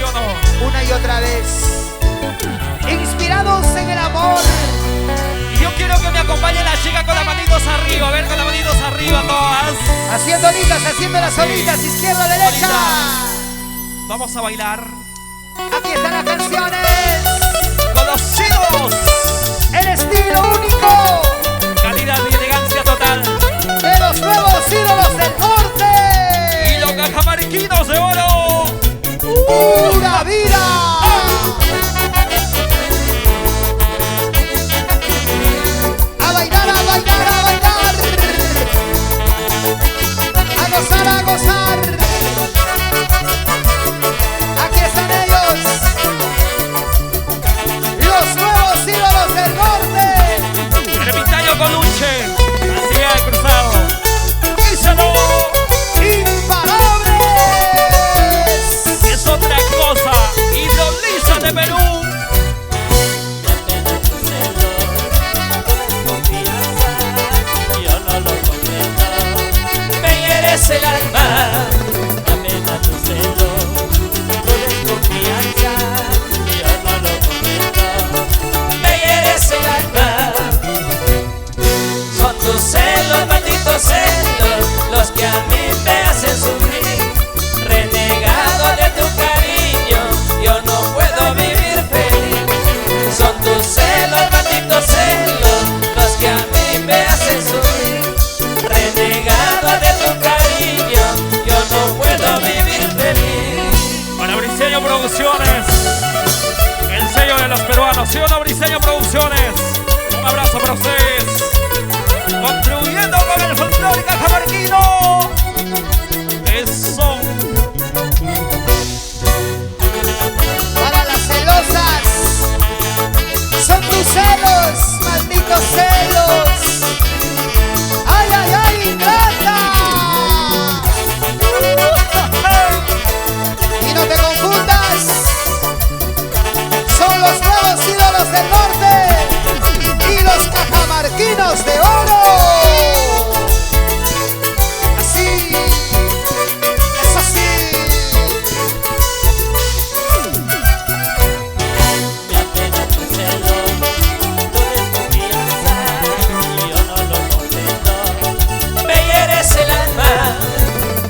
¿sí o no? Una y otra vez. Inspirados en el amor. Y yo quiero que me acompañe la chica con las manitos arriba. A ver, con las manitos arriba todas. Haciendo olitas, haciendo las olitas, izquierda, derecha. Vamos a bailar. Aquí están las canciones. Conocidos. El estilo único. Calidad y elegancia total. De los nuevos ídolos del norte. Y los cajamarquinos de oro. ¡Pura vida! A bailar, a bailar, a bailar. A gozar, a gozar. Aquí están ellos. Los nuevos ídolos del norte. Ermitaño Coluche. Así es, cruzado. ¡Díselo! ¡Imparables! Es otra cosa. Hidroliza de Perú. El alma, amena tu celo, tu desconfianza, yo no lo comprendo. Me hieres el alma, son tus celos, malditos celos, los que a mí me hacen sufrir. Renegado de tu cariño, yo no puedo vivir feliz. Son tus celos, malditos celos, los que a mí me hacen sufrir. Renegado de tu cariño, yo no puedo vivir feliz. Para Briseño Producciones, el sello de los peruanos. ¿Sí o no, Briseño Producciones? Un abrazo para ustedes. Concluyendo con el folclore cajamarquino. Eso. Para las celosas, son tus celos, malditos celos. ¡Ay, ay, ay, ingrata! Y no te confundas, son los nuevos ídolos del norte y los cajamarquinos de oro. Así, es así. Me apena tu celo, tu desconfianza, yo no lo comprendo. Me hieres el alma,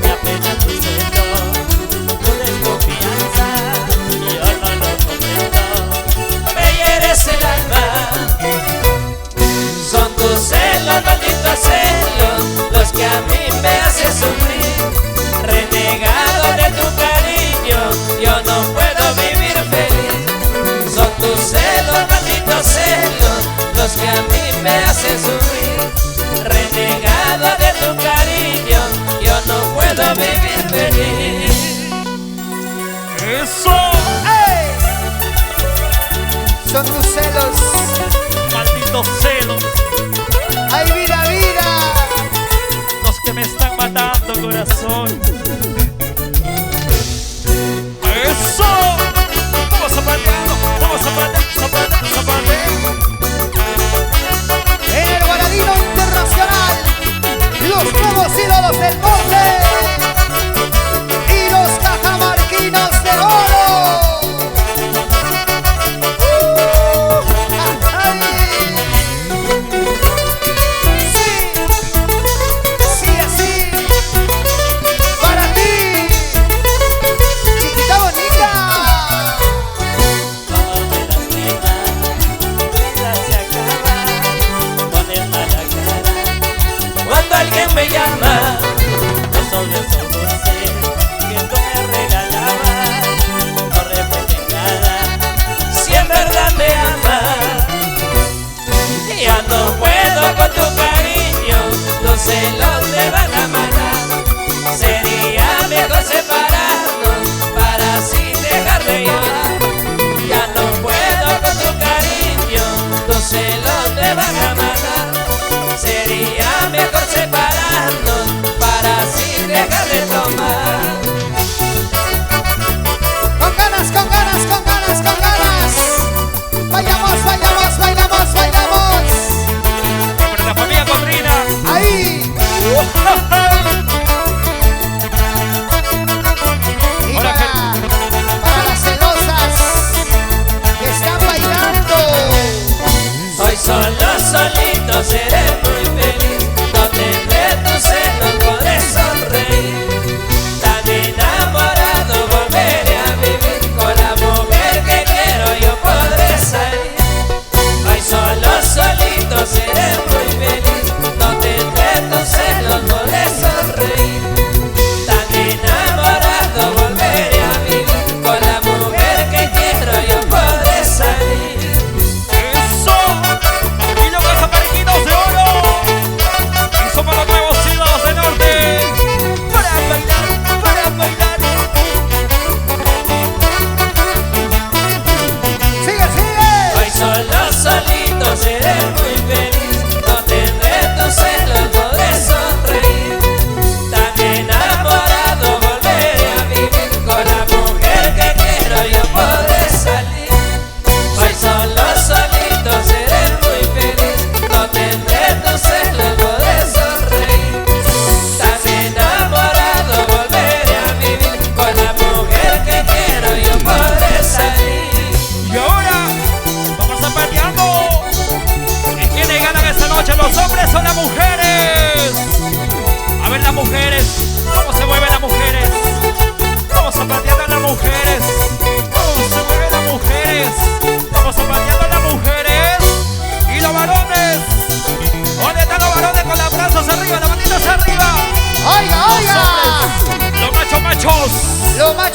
me apena tu celo, tu desconfianza, yo no lo comprendo. Me hieres el alma, son tus celos, malditos celos, los que a mí me hacen sufrir. Renegado de tu cariño, yo no puedo vivir feliz. Son tus celos, malditos celos, los que a mí me hacen sufrir. Renegado de tu cariño, yo no puedo vivir feliz. Eso. ¡Ey! Son tus celos. Malditos celos. ¡Ay, vida, vida! Los que me están matando, corazón. Eso. Vamos zapateando. Vamos zapateando, zapateando, zapateando. En el Guaradino Internacional, los nuevos ídolos del norte y los cajamarquinos de oro. ¡Ay! Sí, sí, así. Para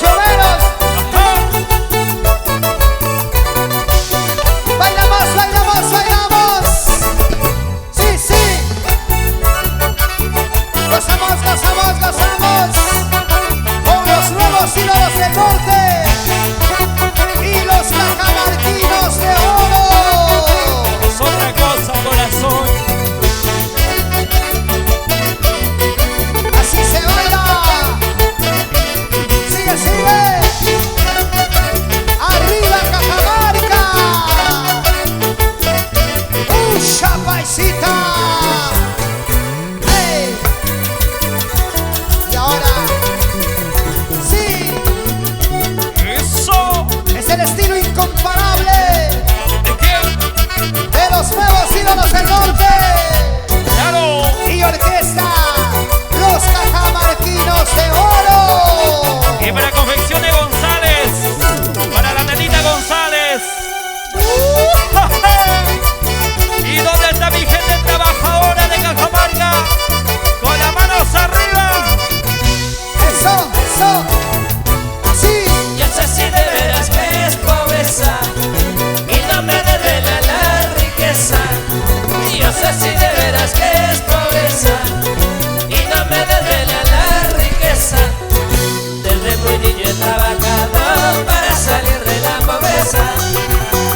o menos. Bailamos, bailamos, bailamos. Sí, sí. Gozamos, gozamos, gozamos. Con los nuevos ídolos del norte y los cajamarquinos de oro. Es otra cosa, corazón. Así se baila. Sigue, sigue. Arriba Cajamarca. ¡Ucha, paisita! ¡Hey! Y ahora, sí, Eso. es el estilo incomparable ¿De quién? de los nuevos ídolos del norte Claro. y orquesta, los cajamarquinos de oro. Y para Confecciones González. Para la nenita González. ¿Y dónde está mi gente trabajadora de Cajamarca? Con las manos arriba. Eso, eso, así. Yo sé si de veras que es pobreza y no me desvela la riqueza. Yo sé si de veras que es pobreza y no me desvela la riqueza. Desde muy niño he trabajado para salir de la pobreza.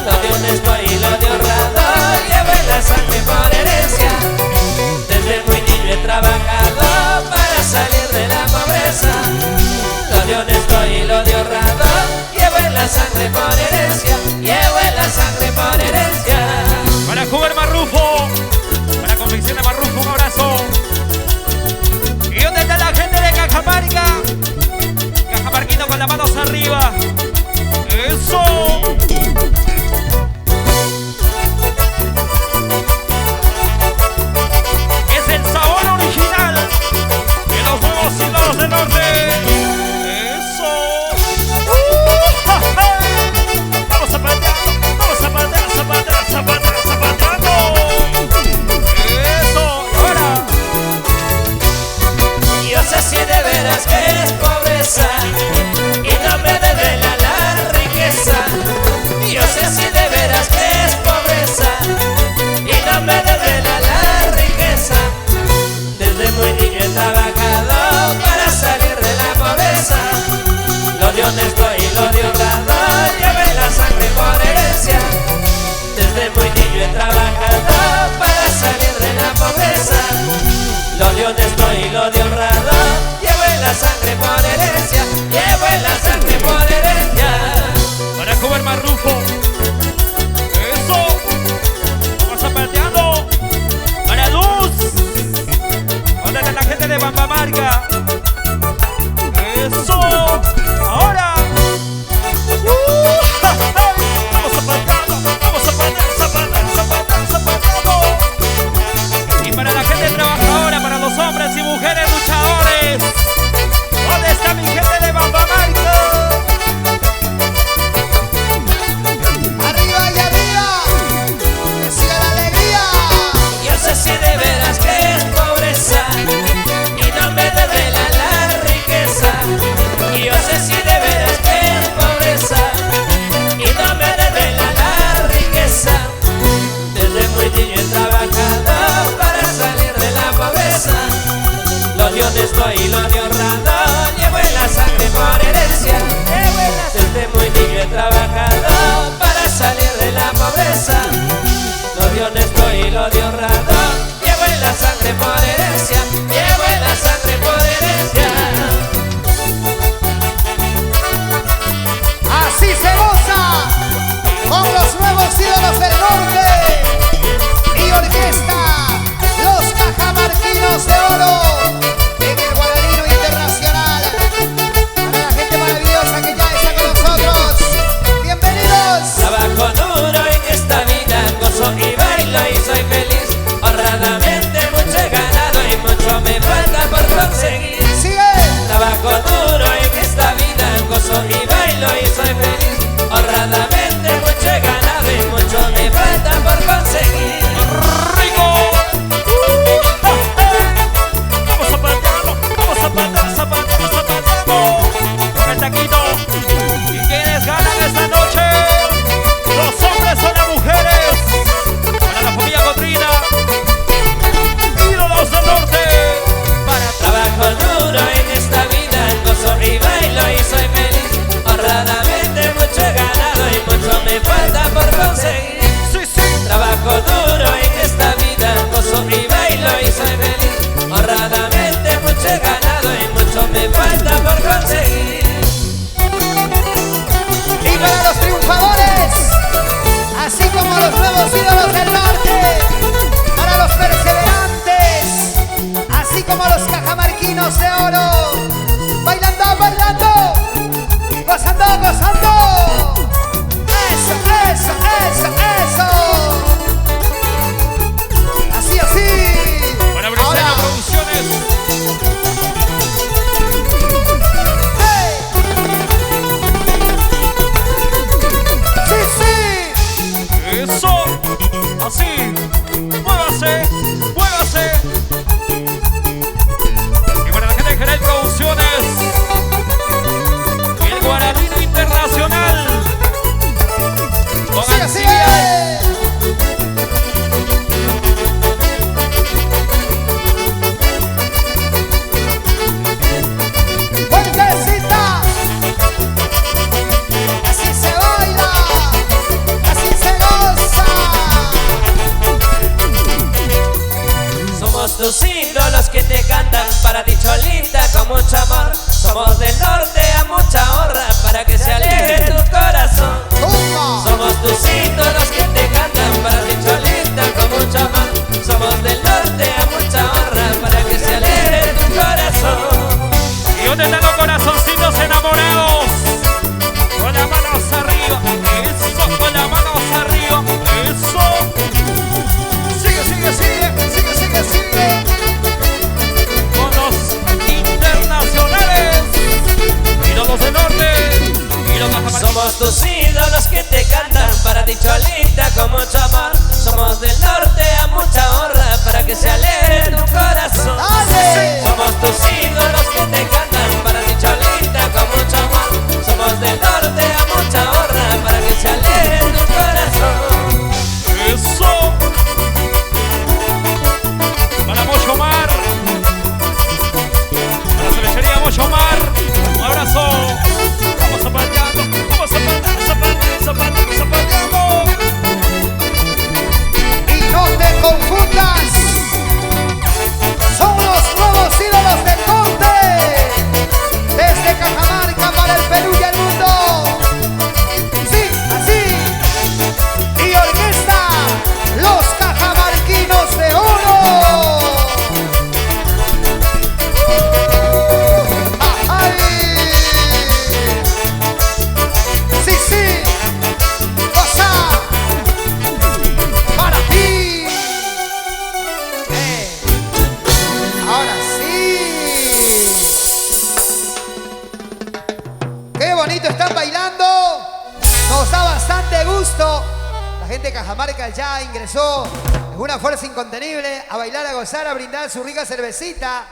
Lo de honesto y lo de honrado llevo en la sangre por herencia. Desde muy niño he trabajado para salir de la pobreza. Lo de honesto y lo de honrado llevo en la sangre por herencia. Llevo en la sangre por herencia. Para Jugar Marrufo. Para Confecciones Marrufo, un abrazo. ¿Y dónde está la gente de Cajamarca? Cajamarquino con las manos arriba. Eso. Es el sabor original de los nuevos ídolos del norte. Eso. Vamos zapateando, vamos zapateando, zapateando, zapateando, zapateando. Eso. Y ahora. Yo sé si de veras que es pobreza y no me desvela la riqueza. Yo sé si de veras que es pobreza y no me desvela la riqueza. Desde muy niño he trabajado para salir de la pobreza. Lo de honesto y lo de honrado llevo en la sangre por herencia. Desde muy niño he trabajado para salir de la pobreza. Lo de honesto y lo de honrado llevo en la sangre por herencia. Llevo en la sangre por herencia. Para Jugar Marrufo. Eso. Vamos zapateando. Para Luz. ¿Dónde está la gente de Bambamarca? Eso. Ahora. Vamos zapateando. Vamos zapateando, zapateando, zapateando, zapateando. Y para la gente trabajadora, para los hombres y mujeres luchadores. ¿Dónde está mi gente de Bambamarca? Arriba y arriba. Que siga la alegría. Yo sé si de veras que es pobreza y no me desvela la riqueza. Yo sé si de veras que es pobreza y no me desvela la riqueza. Desde muy niño he trabajado para salir de la pobreza. Lo de honesto y lo de honrado llevo en la sangre por herencia. Desde muy niño he trabajado para salir de la pobreza. Lo de honesto y lo de honrado llevo en la sangre por herencia. Llevo en la sangre por herencia. Así se goza con los nuevos ídolos del norte y orquesta, los cajamarquinos de oro en el Guaralino Internacional. Para la gente maravillosa que ya está con nosotros, bienvenidos. Trabajo duro en esta vida, gozo y bailo y soy feliz. Honradamente mucho he ganado y mucho me falta por conseguir. Sigue. Trabajo duro en esta vida, gozo y bailo y soy feliz. Honradamente mucho he ganado y mucho me falta por conseguir. ¡Rico! Vamos a ¿Y quiénes ganan esta noche? Los hombres o las mujeres. Para la familia Cotrina. Ídolos del norte. Trabajo duro en esta vida, gozo y bailo y soy feliz. Honradamente mucho he ganado y mucho me falta por conseguir. Sí, sí. Trabajo duro en esta vida, gozo y bailo y soy feliz. Honradamente mucho he ganado y mucho me falta por conseguir. Y para los triunfadores, así como los nuevos ídolos del norte, para los perseverantes, así como los cajamarquinos de oro, bailando, bailando, gozando, gozando. Eso, eso, eso, eso. Así, así. Para Briseño Ahora. Producciones. ¡Hey! Sí, sí. Eso. Así. Muévase. Muévase. Y para la gente de Jerez Producciones. El Guarabino Internacional. Con Sí, así Ancilla. es. Fuertecita. Así se baila, así se goza. Somos tus ídolos que te cantan para ti Cholita con mucho amor. Somos del norte a mucha honra para que se alegre tu corazón. Tumba. Somos tus ídolos que te cantan para ti Cholita con mucho amor. Somos del norte a mucha honra para que se alegre tu corazón. ¿Y dónde están los corazoncitos enamorados? Con las manos arriba. Eso. Con las manos arriba. Eso. Sigue, sigue, sigue, sigue, sigue, sigue. Con los internacionales. Ídolos del norte. Ídolos Somos tus ídolos que te cantan para ti Cholita con mucho amor. Somos del norte a mucha honra para que se alegre tu corazón. Dale. Somos tus ídolos que te cantan para ti Cholita con mucho amor. Somos del norte a mucha honra para que se alegre tu corazón. Eso. Para Mocho Mar. Para la cervecería Mocho Mar. Un abrazo. Vamos zapateando. Vamos zapateando, zapateando, zapateando, zapateando. Y no te confundas. Son los nuevos ídolos del norte. Desde Cajamarca para el Perú y el mundo. Sí, así. Y orquesta, los cajamarquinos de oro. ¡Ay! Sí, sí. Cosa para ti. Ahora sí. Qué bonito están bailando. Nos da bastante gusto. La gente de Cajamarca ya ingresó en una fuerza incontenible a bailar, a gozar, a brindar su rica cervecita.